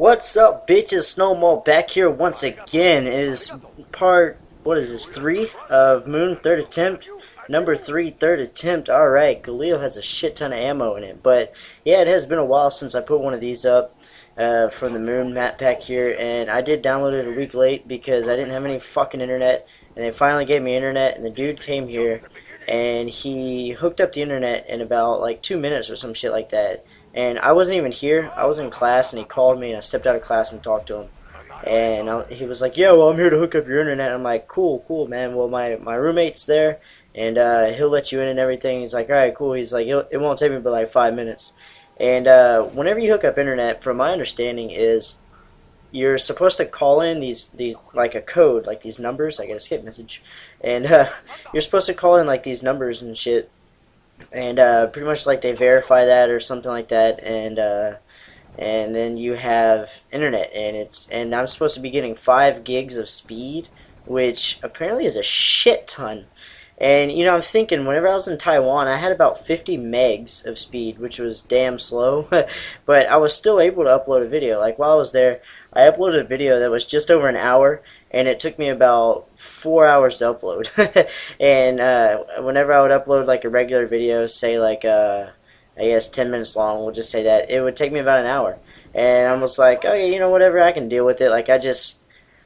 What's up, bitches? Snowball back here once again. It is part, what is this, 3 of Moon, third attempt? Number 3, third attempt. Alright, Galil has a shit ton of ammo in it. But, yeah, it has been a while since I put one of these up from the Moon map pack here. And I did download it a week late because I didn't have any fucking internet. And they finally gave me internet, and the dude came here. And he hooked up the internet in about, like, 2 minutes or some shit like that. And I wasn't even here. I was in class, and he called me, and I stepped out of class and talked to him. And he was like, yeah, well, I'm here to hook up your internet. I'm like, cool, man. Well, my roommate's there, and he'll let you in and everything. He's like, all right, cool. He's like, it won't take me but like 5 minutes. And whenever you hook up internet, from my understanding, is you're supposed to call in these like a code, like these numbers. I get a skip message. And you're supposed to call in like these numbers and shit. And pretty much like they verify that or something like that, and then you have internet, and I'm supposed to be getting 5 gigs of speed, which apparently is a shit ton. And you know, I'm thinking whenever I was in Taiwan, I had about 50 megs of speed, which was damn slow, but I was still able to upload a video. Like while I was there, I uploaded a video that was just over an hour, and it took me about 4 hours to upload. And whenever I would upload like a regular video, say like I guess 10 minutes long, we'll just say that, it would take me about an hour. And I was like, oh yeah, you know, whatever, I can deal with it. Like I just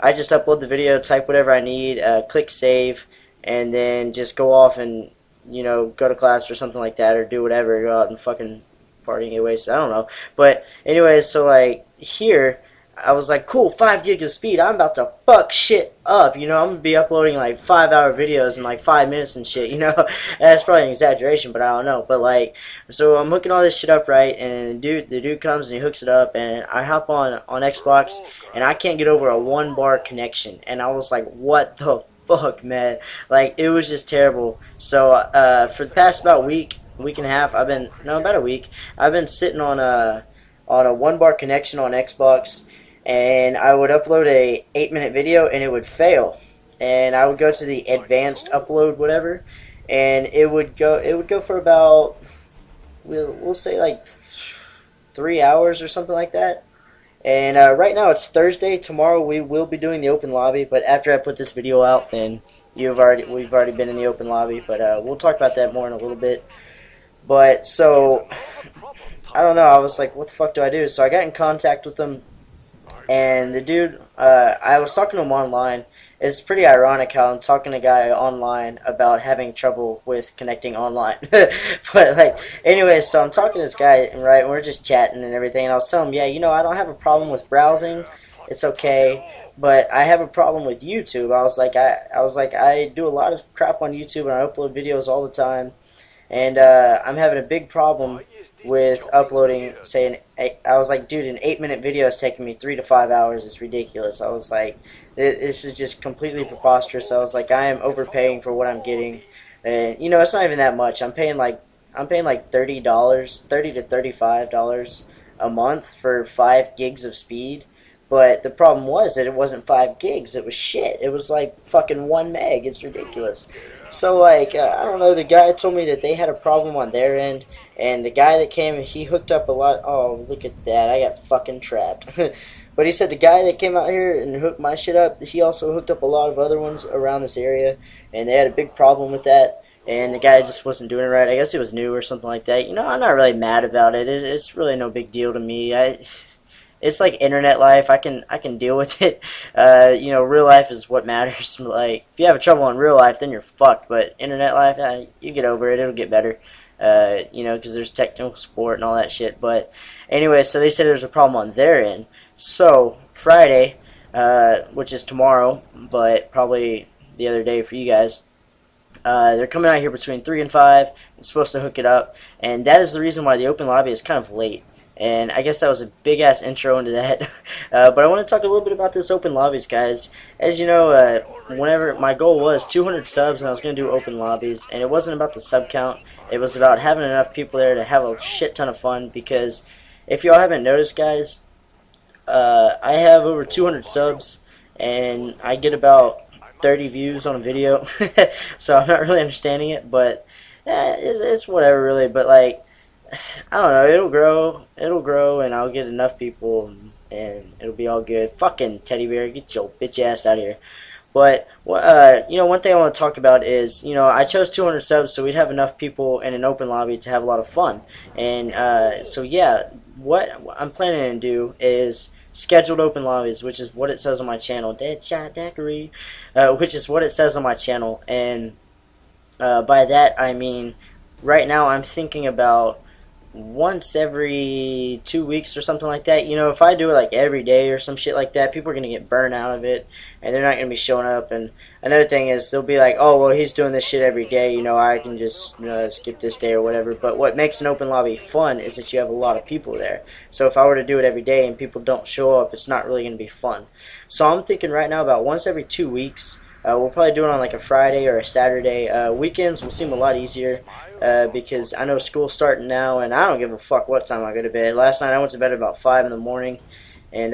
upload the video, type whatever I need, click save, and then just go off and, you know, go to class or something like that, or do whatever, go out and fucking party and get wasted. I don't know. But anyways, so like here, I was like, cool, 5 gigs of speed, I'm about to fuck shit up, you know, I'm going to be uploading like 5-hour videos in like 5 minutes and shit, you know. That's probably an exaggeration, but I don't know. But like, so I'm hooking all this shit up, right, and the dude comes and he hooks it up, and I hop on Xbox, and I can't get over a 1-bar connection, and I was like, what the fuck, man. Like, it was just terrible. So for the past about week and a half, about a week, I've been sitting on a 1-bar connection on Xbox, and I would upload a 8-minute video and it would fail, and I would go to the advanced upload whatever, and it would go for about, we'll say like 3 hours or something like that. And right now it's Thursday. Tomorrow we will be doing the open lobby, but after I put this video out, then we've already been in the open lobby, but we'll talk about that more in a little bit. But so I don't know, I was like, what the fuck do I do? So I got in contact with them, and the dude, I was talking to him online. It's pretty ironic how I'm talking to a guy online about having trouble with connecting online. But like, anyway, so I'm talking to this guy, right, and we're just chatting and everything, and I was telling him, yeah, you know, I don't have a problem with browsing, it's okay, but I have a problem with YouTube. I was like, I do a lot of crap on YouTube, and I upload videos all the time, and I'm having a big problem with uploading, say, I was like, dude, an 8-minute video is taking me 3 to 5 hours. It's ridiculous. I was like, this is just completely preposterous. I was like, I am overpaying for what I'm getting, and you know, it's not even that much. I'm paying like $30 to $35 a month for 5 gigs of speed. But the problem was that it wasn't 5 gigs. It was shit. It was like fucking 1 meg. It's ridiculous. So like, I don't know, the guy told me that they had a problem on their end, and the guy that came, he hooked up a lot. Oh, look at that, I got fucking trapped. But he said the guy that came out here and hooked my shit up, he also hooked up a lot of other ones around this area, and they had a big problem with that, and the guy just wasn't doing it right. I guess he was new or something like that. You know, I'm not really mad about it. It's really no big deal to me. It's like internet life. I can deal with it. You know, real life is what matters. Like, if you have trouble in real life, then you're fucked. But internet life, you get over it. It'll get better. You know, because there's technical support and all that shit. But anyway, so they said there's a problem on their end. So Friday, which is tomorrow, but probably the other day for you guys, they're coming out here between 3 and 5. I'm supposed to hook it up, and that is the reason why the open lobby is kind of late. And I guess that was a big-ass intro into that. But I want to talk a little bit about this open lobbies, guys. As you know, whenever my goal was 200 subs, and I was going to do open lobbies, and it wasn't about the sub count. It was about having enough people there to have a shit ton of fun, because if y'all haven't noticed, guys, I have over 200 subs, and I get about 30 views on a video. So I'm not really understanding it, but it's whatever, really. But like, I don't know, it'll grow, and I'll get enough people, and it'll be all good. Fucking teddy bear, get your bitch ass out of here. But you know, one thing I want to talk about is, you know, I chose 200 subs so we'd have enough people in an open lobby to have a lot of fun. And so yeah, what I'm planning to do is scheduled open lobbies, which is what it says on my channel, Deadshot Daiquiri, which is what it says on my channel. And by that I mean, right now I'm thinking about once every 2 weeks or something like that. You know, if I do it like every day or some shit like that, people are gonna get burned out of it, and they're not gonna be showing up. And another thing is, they'll be like, "Oh, well, he's doing this shit every day. You know, I can just, you know, skip this day or whatever." But what makes an open lobby fun is that you have a lot of people there. So if I were to do it every day and people don't show up, it's not really gonna be fun. So I'm thinking right now about once every 2 weeks. We'll probably do it on like a Friday or a Saturday. Weekends will seem a lot easier because I know school's starting now, and I don't give a fuck what time I go to bed. Last night I went to bed at about 5 in the morning, and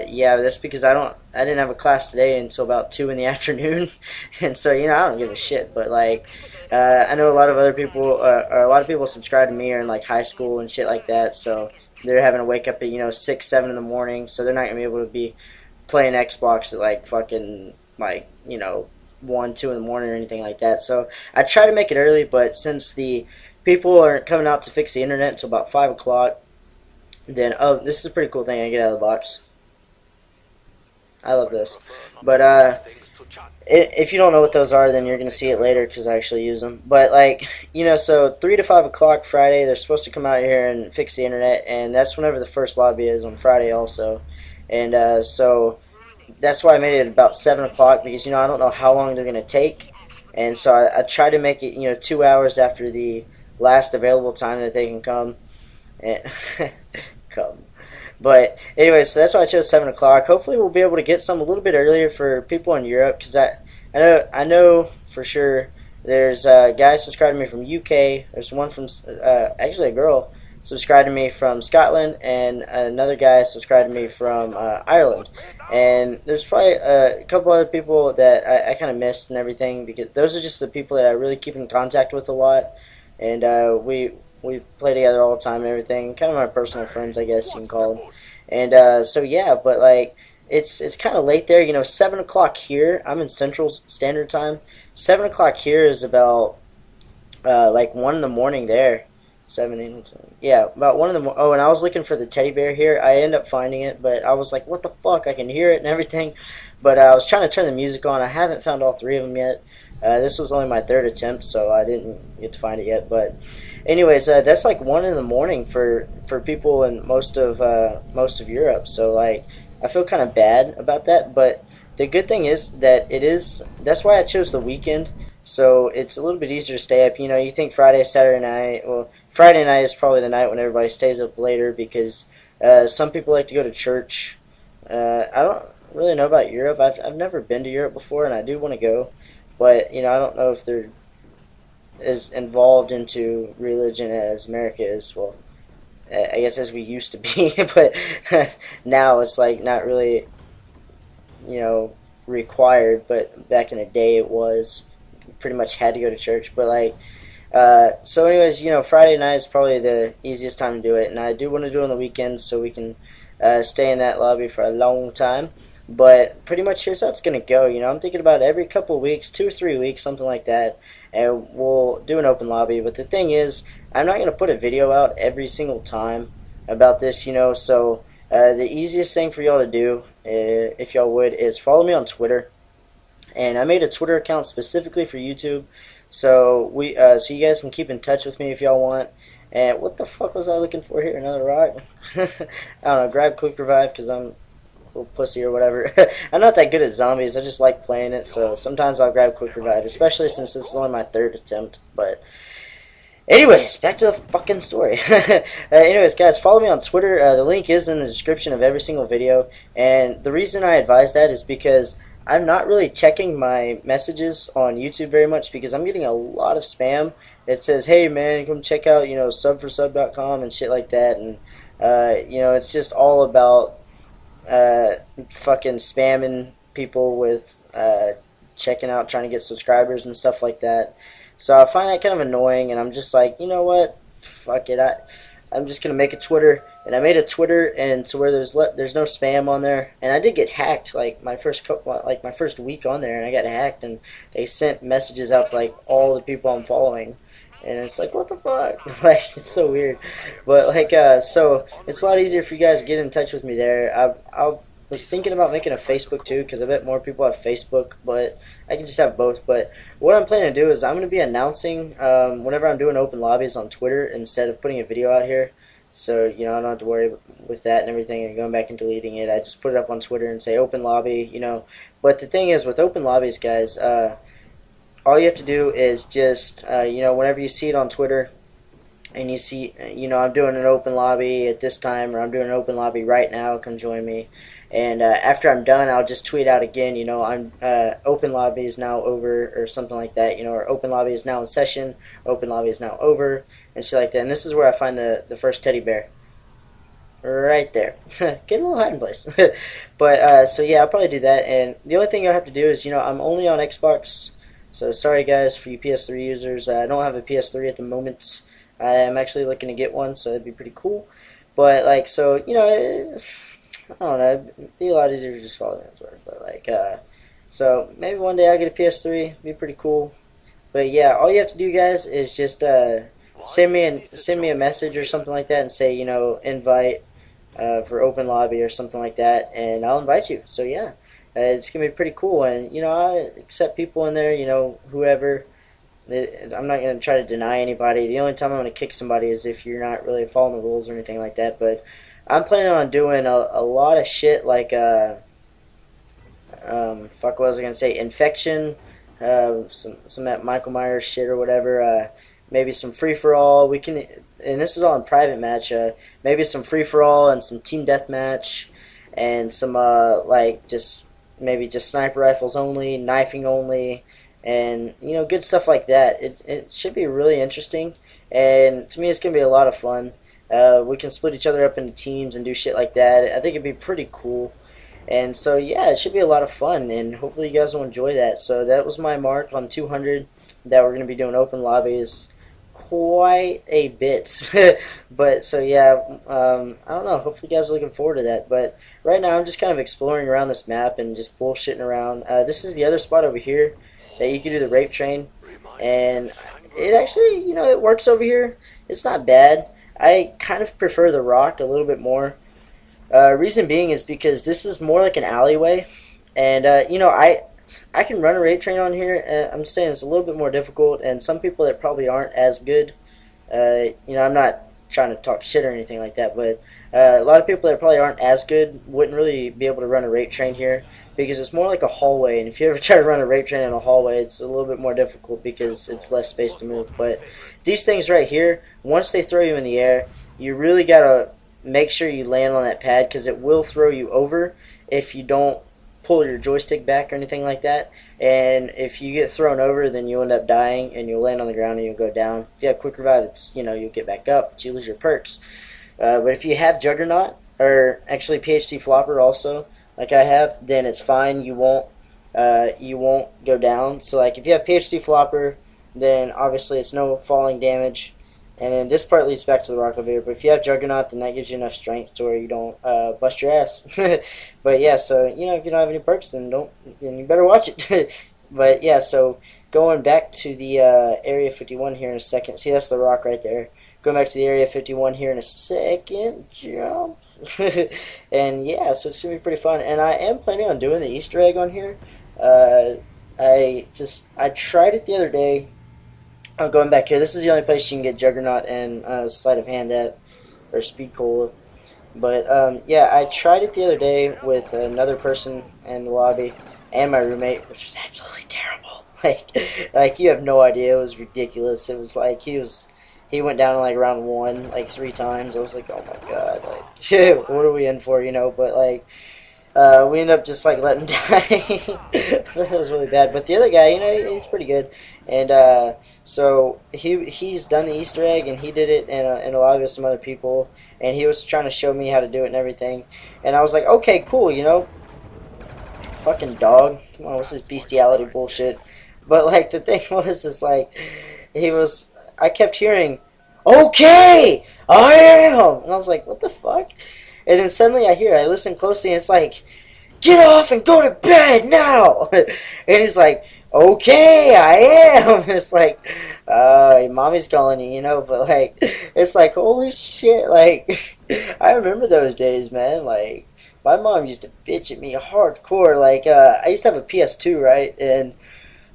yeah, that's because I didn't have a class today until about 2 in the afternoon, and so, you know, I don't give a shit. But like, I know a lot of other people, or a lot of people subscribe to me are in like high school and shit like that, so they're having to wake up at, you know, 6, 7 in the morning, so they're not gonna be able to be playing Xbox at like fucking, like, you know, 1, 2 in the morning or anything like that. So I try to make it early, but since the people aren't coming out to fix the internet until about 5 o'clock, then, oh, this is a pretty cool thing I get out of the box. I love this. But if you don't know what those are, then you're going to see it later because I actually use them. But, like, you know, so 3 to 5 o'clock Friday, they're supposed to come out here and fix the internet, and that's whenever the first lobby is on Friday also. And so that's why I made it about 7 o'clock, because, you know, I don't know how long they're going to take. And so I try to make it, you know, 2 hours after the last available time that they can come. And come. But anyway, so that's why I chose 7 o'clock. Hopefully we'll be able to get some a little bit earlier for people in Europe, because I know for sure there's a guy subscribed to me from UK. There's one from, actually a girl subscribed to me from Scotland, and another guy subscribed to me from Ireland. And there's probably a couple other people that I kind of missed and everything, because those are just the people that I really keep in contact with a lot. And we play together all the time and everything. Kind of my personal friends, I guess you can call them. And so yeah, but like, it's kind of late there. You know, 7 o'clock here. I'm in Central Standard Time. 7 o'clock here is about like 1 in the morning there. 7, 8, 7. Yeah, about 1 in the morning. Oh, and I was looking for the teddy bear here. I ended up finding it, but I was like, what the fuck? I can hear it and everything. But I was trying to turn the music on. I haven't found all 3 of them yet. This was only my 3rd attempt, so I didn't get to find it yet. But anyways, that's like 1 in the morning for people in most of Europe. So like, I feel kind of bad about that. But the good thing is that that's why I chose the weekend. So it's a little bit easier to stay up. You know, you think Friday, Saturday night. Well, Friday night is probably the night when everybody stays up later, because some people like to go to church. I don't really know about Europe. I've never been to Europe before, and I do want to go. But, you know, I don't know if they're as involved into religion as America is. Well, I guess as we used to be. But now it's like not really, you know, required. But back in the day it was. Pretty much had to go to church. But like, so anyways, you know, Friday night is probably the easiest time to do it, and I do want to do it on the weekends so we can stay in that lobby for a long time. But pretty much here's how it's gonna go. You know, I'm thinking about every couple of weeks, 2 or 3 weeks, something like that, and we'll do an open lobby. But the thing is, I'm not gonna put a video out every single time about this, you know. So the easiest thing for y'all to do, if y'all would, is follow me on Twitter. And I made a Twitter account specifically for YouTube, so so you guys can keep in touch with me if y'all want. And what the fuck was I looking for here? Another rock? I don't know. Grab Quick Revive because I'm a little pussy or whatever. I'm not that good at zombies. I just like playing it, so sometimes I'll grab Quick Revive, especially since this is only my 3rd attempt. But anyways, back to the fucking story. Anyways, guys, follow me on Twitter. The link is in the description of every single video. And the reason I advise that is because I'm not really checking my messages on YouTube very much, because I'm getting a lot of spam. It says, hey man, come check out, you know, subforsub.com and shit like that. And, you know, it's just all about fucking spamming people with checking out, trying to get subscribers and stuff like that. So I find that kind of annoying, and I'm just like, you know what? Fuck it. I'm just going to make a Twitter and I made a Twitter, and to where there's no spam on there. And I did get hacked like my first week on there, and I got hacked, and they sent messages out to like all the people I'm following. And it's like, what the fuck? Like, it's so weird. But like, so it's a lot easier for you guys to get in touch with me there. I was thinking about making a Facebook too, because I bet more people have Facebook, but I can just have both. But what I'm planning to do is I'm going to be announcing whenever I'm doing open lobbies on Twitter instead of putting a video out here. So, you know, I don't have to worry with that and everything and going back and deleting it. I just put it up on Twitter and say open lobby, you know. But the thing is, with open lobbies, guys, all you have to do is just, you know, whenever you see it on Twitter and you see, you know, I'm doing an open lobby at this time, or I'm doing an open lobby right now, come join me. And after I'm done, I'll just tweet out again, you know, I'm open lobby is now over, or something like that, you know, or open lobby is now in session, open lobby is now over, and shit like that. And this is where I find the first teddy bear. Right there. Get a little hiding place. But, so yeah, I'll probably do that. And the only thing I'll have to do is, you know, I'm only on Xbox. So sorry guys for you PS3 users. I don't have a PS3 at the moment. I am actually looking to get one, so that'd be pretty cool. But like, so you know, I don't know, it'd be a lot easier to just follow that sort. But like, so maybe one day I'll get a PS3. It'd be pretty cool. But yeah, all you have to do, guys, is just send me a message or something like that, and say, you know, invite for open lobby or something like that, and I'll invite you. So yeah. It's going to be pretty cool, and, you know, I accept people in there, you know, whoever. I'm not going to try to deny anybody. The only time I'm going to kick somebody is if you're not really following the rules or anything like that, but I'm planning on doing a lot of shit like, fuck, what was I going to say, Infection, some that Michael Myers shit or whatever, maybe some free-for-all. We can, and this is all in private match, maybe some free-for-all and some team deathmatch, and some, like, maybe just sniper rifles only, knifing only, and, you know, good stuff like that. It should be really interesting, and to me it's going to be a lot of fun. We can split each other up into teams and do shit like that. I think it'd be pretty cool. And so, yeah, it should be a lot of fun, and hopefully you guys will enjoy that. So that was my mark on 200, that we're going to be doing open lobbies quite a bit. But so yeah, I don't know, hopefully you guys are looking forward to that. But right now I'm just kind of exploring around this map and just bullshitting around. This is the other spot over here that you can do the rape train, and it actually, you know, it works over here. It's not bad. I kind of prefer the rock a little bit more. Reason being is because this is more like an alleyway, and you know, I can run a rape train on here. I'm just saying it's a little bit more difficult, and some people that probably aren't as good, you know, I'm not trying to talk shit or anything like that, but a lot of people that probably aren't as good wouldn't really be able to run a rape train here, because it's more like a hallway, and if you ever try to run a rape train in a hallway, it's a little bit more difficult because it's less space to move. But these things right here, once they throw you in the air, you really gotta make sure you land on that pad, because it will throw you over if you don't pull your joystick back or anything like that. And if you get thrown over, then you end up dying, and you'll land on the ground and you'll go down. If you have quick revive, it's, you know, you'll get back up, but you lose your perks. But if you have Juggernaut, or actually PhD Flopper also, like I have, then it's fine. You won't go down. So like if you have PhD Flopper, then obviously it's no falling damage. And then this part leads back to the rock elevator. But if you have Juggernaut, then that gives you enough strength to where you don't bust your ass. But yeah, so you know, if you don't have any perks, then you better watch it. But yeah, so going back to the Area 51 here in a second. See, that's the rock right there. Going back to the Area 51 here in a second. Jump. And yeah, so it's gonna be pretty fun. And I am planning on doing the Easter egg on here. I tried it the other day. I'm going back here. This is the only place you can get Juggernaut and Sleight of Hand at, or Speed Cola. But yeah, I tried it the other day with another person in the lobby and my roommate, which was absolutely terrible. Like you have no idea. It was ridiculous. It was like he went down in like round 1 like 3 times. I was like, oh my god, like what are we in for, you know? But like we ended up just like letting him die. That was really bad. But the other guy, you know, he's pretty good. And so he's done the Easter egg, and he did it in a lobby with some other people, and he was trying to show me how to do it and everything. And I was like, okay, cool, you know. Fucking dog. Come on, what's this bestiality bullshit? But like the thing was, is like I kept hearing, okay, I am! And I was like, what the fuck? And then suddenly I listen closely, and it's like, get off and go to bed now! And he's like, okay, I am! And it's like, mommy's calling you, you know, but like, it's like, holy shit, like, I remember those days, man, like, my mom used to bitch at me hardcore, like, I used to have a PS2, right, and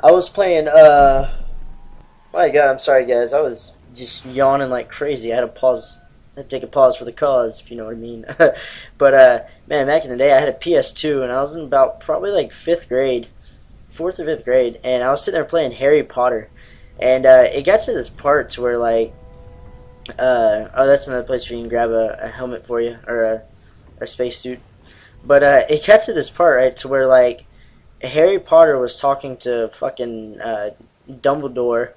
I was playing, my god, I'm sorry guys, I was just yawning like crazy. I had to pause. I had to take a pause for the cause, if you know what I mean. But man, back in the day, I had a PS2, and I was in about probably like fifth grade, fourth or fifth grade, and I was sitting there playing Harry Potter, and it got to this part to where like, oh, that's another place where you can grab a helmet for you or a spacesuit. But it got to this part right to where like Harry Potter was talking to fucking Dumbledore,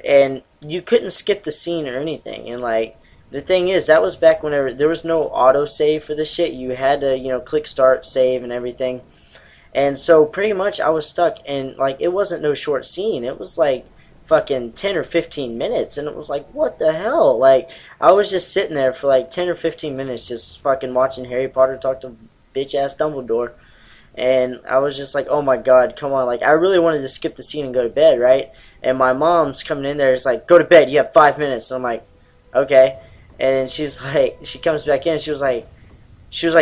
and you couldn't skip the scene or anything. And like the thing is, that was back whenever there was no auto save for this shit. You had to, you know, click start, save, and everything. And so pretty much I was stuck, and like it wasn't no short scene. It was like fucking 10 or 15 minutes, and it was like, what the hell? Like I was just sitting there for like 10 or 15 minutes just fucking watching Harry Potter talk to bitch ass Dumbledore. And I was just like, oh my god, come on. Like I really wanted to skip the scene and go to bed, right? And my mom's coming in there, it's like, go to bed, you have 5 minutes. And I'm like, okay. And she's like, she comes back in, she was like,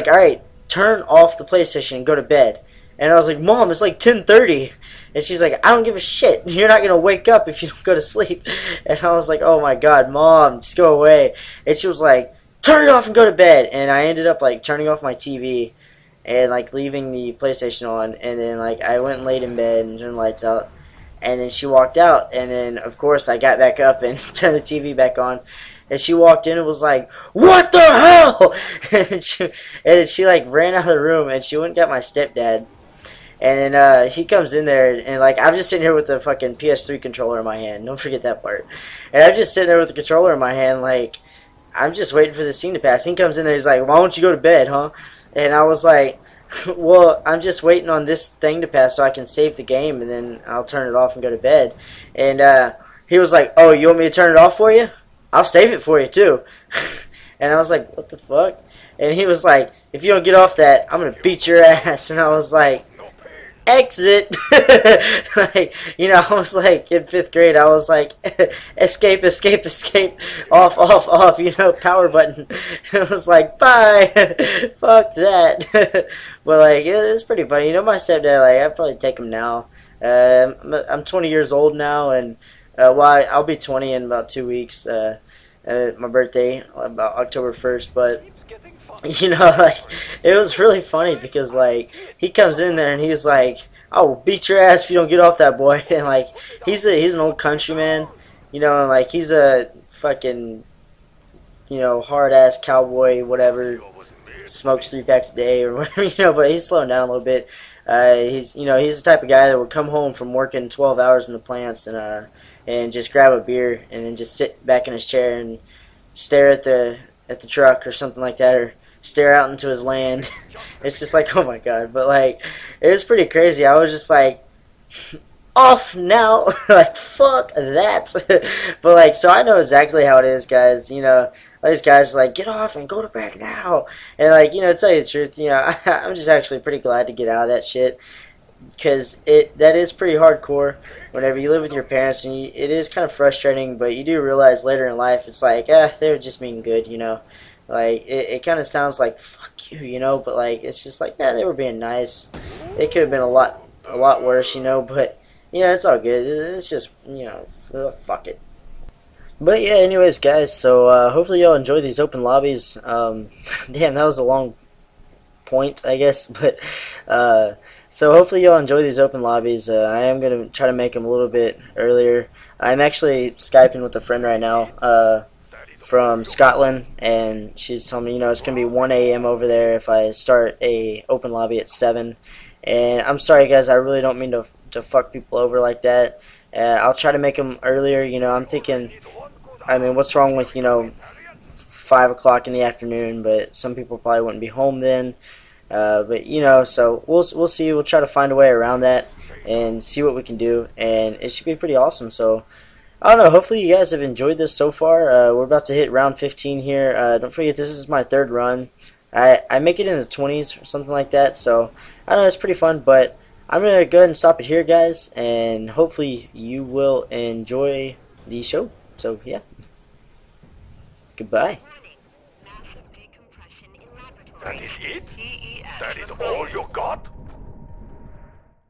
all right, turn off the PlayStation and go to bed. And I was like, Mom, it's like 10:30. And she's like, I don't give a shit. You're not gonna wake up if you don't go to sleep. And I was like, oh my god, Mom, just go away. And she was like, turn it off and go to bed. And I ended up like turning off my TV and like leaving the PlayStation on. And then like I went and laid in bed and turned the lights out. And then she walked out, and then of course I got back up and turned the TV back on. And she walked in and was like, what the hell? And she like ran out of the room, and she went and got my stepdad. And then he comes in there, and like I'm just sitting here with the fucking PS3 controller in my hand. Don't forget that part. And I'm just sitting there with the controller in my hand, like I'm just waiting for the scene to pass. He comes in there, he's like, why don't you go to bed, huh? And I was like, well, I'm just waiting on this thing to pass so I can save the game, and then I'll turn it off and go to bed. And he was like, oh, you want me to turn it off for you? I'll save it for you, too. And I was like, what the fuck? And he was like, if you don't get off that, I'm going to beat your ass. And I was like, exit. Like, you know, I was like in fifth grade, I was like, escape, escape, escape, off, off, off, you know, power button. It was like, bye. Fuck that. But like it's pretty funny, you know. My stepdad, like I'd probably take him now. I'm 20 years old now, and well, I'll be 20 in about 2 weeks, my birthday about October 1st. But you know, like it was really funny because like he comes in there and he's like, I will beat your ass if you don't get off that, boy. And like he's an old countryman, you know, and like he's a fucking, you know, hard ass cowboy, whatever, smokes 3 packs a day or whatever, you know. But he's slowing down a little bit. He's, you know, he's the type of guy that would come home from working 12 hours in the plants and just grab a beer and then just sit back in his chair and stare at the truck or something like that, or stare out into his land. It's just like, oh my god. But like it was pretty crazy. I was just like, off now. Like fuck that. But like, so I know exactly how it is, guys. You know, all these guys are like, get off and go to bed now. And like, you know, to tell you the truth, you know, I'm just actually pretty glad to get out of that shit, because that is pretty hardcore whenever you live with your parents, and it is kind of frustrating. But you do realize later in life, it's like, they were just being good, you know. Like it kind of sounds like fuck you, you know, but like it's just like, they were being nice. It could have been a lot worse, you know, but you know, it's all good. It's just, you know, fuck it. But yeah, anyways, guys, so hopefully y'all enjoy these open lobbies. Damn, that was a long point, I guess, but so hopefully y'all enjoy these open lobbies. I am gonna try to make them a little bit earlier. I'm actually Skyping with a friend right now, from Scotland, and she's telling me, you know, it's gonna be 1 a.m. over there if I start a open lobby at 7. And I'm sorry, guys, I really don't mean to fuck people over like that. I'll try to make them earlier. You know, I'm thinking, I mean, what's wrong with, you know, 5 o'clock in the afternoon? But some people probably wouldn't be home then. But you know, so we'll see. We'll try to find a way around that and see what we can do, and it should be pretty awesome. So I don't know. Hopefully you guys have enjoyed this so far. We're about to hit round 15 here. Don't forget this is my third run. I make it in the 20s or something like that. So I don't know. It's pretty fun. But I'm gonna go ahead and stop it here, guys. And hopefully you will enjoy the show. So yeah. Goodbye. That is it? That is all you got?